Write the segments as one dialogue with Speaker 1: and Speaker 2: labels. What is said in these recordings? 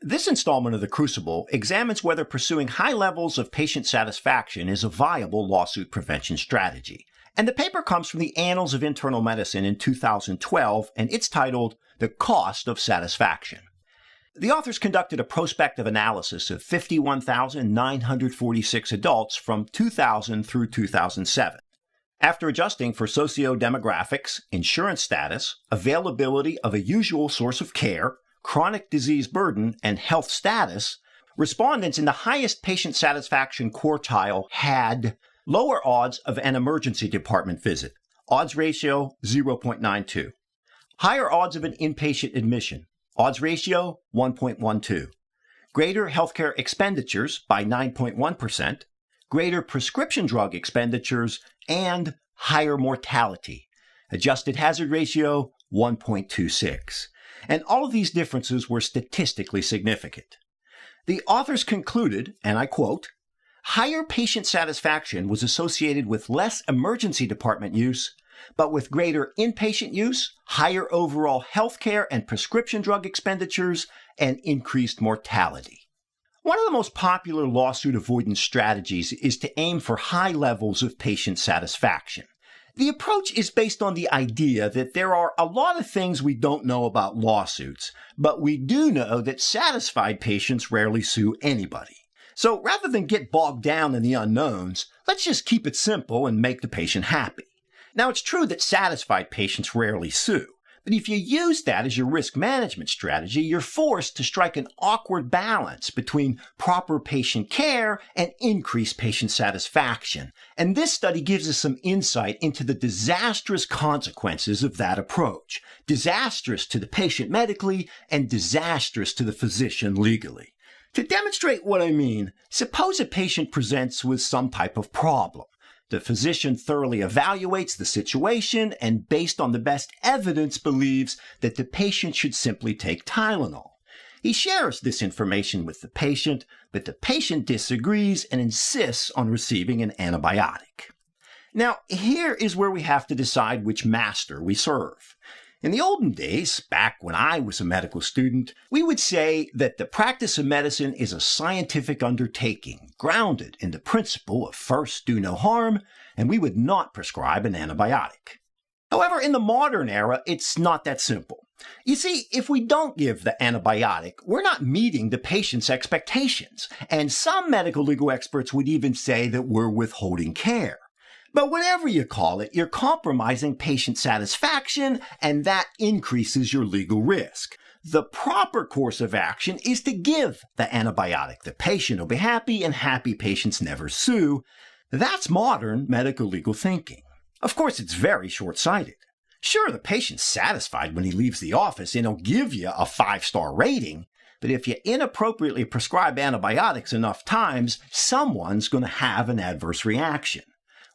Speaker 1: This installment of the Crucible examines whether pursuing high levels of patient satisfaction is a viable lawsuit prevention strategy. And the paper comes from the Annals of Internal Medicine in 2012, and it's titled The Cost of Satisfaction. The authors conducted a prospective analysis of 51,946 adults from 2000 through 2007. After adjusting for socio-demographics, insurance status, availability of a usual source of care, chronic disease burden, and health status, respondents in the highest patient satisfaction quartile had lower odds of an emergency department visit, odds ratio 0.92, higher odds of an inpatient admission, odds ratio 1.12, greater healthcare expenditures by 9.1%, greater prescription drug expenditures, and higher mortality, adjusted hazard ratio 1.26. And all of these differences were statistically significant. The authors concluded, and I quote, "Higher patient satisfaction was associated with less emergency department use, but with greater inpatient use, higher overall healthcare and prescription drug expenditures, and increased mortality." One of the most popular lawsuit avoidance strategies is to aim for high levels of patient satisfaction. The approach is based on the idea that there are a lot of things we don't know about lawsuits, but we do know that satisfied patients rarely sue anybody. So rather than get bogged down in the unknowns, let's just keep it simple and make the patient happy. Now, it's true that satisfied patients rarely sue, but if you use that as your risk management strategy, you're forced to strike an awkward balance between proper patient care and increased patient satisfaction. And this study gives us some insight into the disastrous consequences of that approach. Disastrous to the patient medically and disastrous to the physician legally. To demonstrate what I mean, suppose a patient presents with some type of problem. The physician thoroughly evaluates the situation and, based on the best evidence, believes that the patient should simply take Tylenol. He shares this information with the patient, but the patient disagrees and insists on receiving an antibiotic. Now, here is where we have to decide which master we serve. In the olden days, back when I was a medical student, we would say that the practice of medicine is a scientific undertaking, grounded in the principle of first do no harm, and we would not prescribe an antibiotic. However, in the modern era, it's not that simple. You see, if we don't give the antibiotic, we're not meeting the patient's expectations, and some medical legal experts would even say that we're withholding care. But whatever you call it, you're compromising patient satisfaction, and that increases your legal risk. The proper course of action is to give the antibiotic. The patient will be happy, and happy patients never sue. That's modern medical legal thinking. Of course, it's very short-sighted. Sure, the patient's satisfied when he leaves the office, and he'll give you a 5-star rating. But if you inappropriately prescribe antibiotics enough times, someone's going to have an adverse reaction.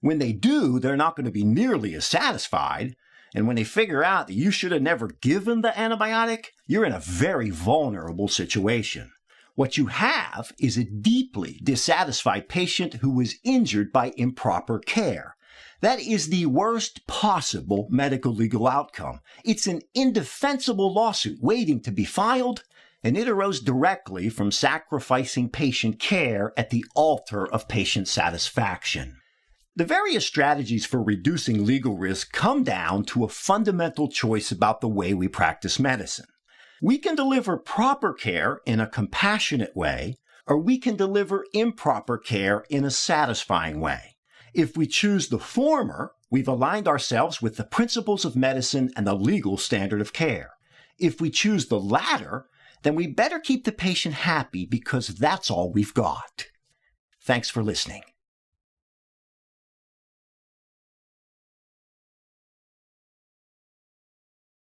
Speaker 1: When they do, they're not going to be nearly as satisfied, and when they figure out that you should have never given the antibiotic, you're in a very vulnerable situation. What you have is a deeply dissatisfied patient who was injured by improper care. That is the worst possible medical legal outcome. It's an indefensible lawsuit waiting to be filed, and it arose directly from sacrificing patient care at the altar of patient satisfaction. The various strategies for reducing legal risk come down to a fundamental choice about the way we practice medicine. We can deliver proper care in a compassionate way, or we can deliver improper care in a satisfying way. If we choose the former, we've aligned ourselves with the principles of medicine and the legal standard of care. If we choose the latter, then we better keep the patient happy because that's all we've got. Thanks for listening.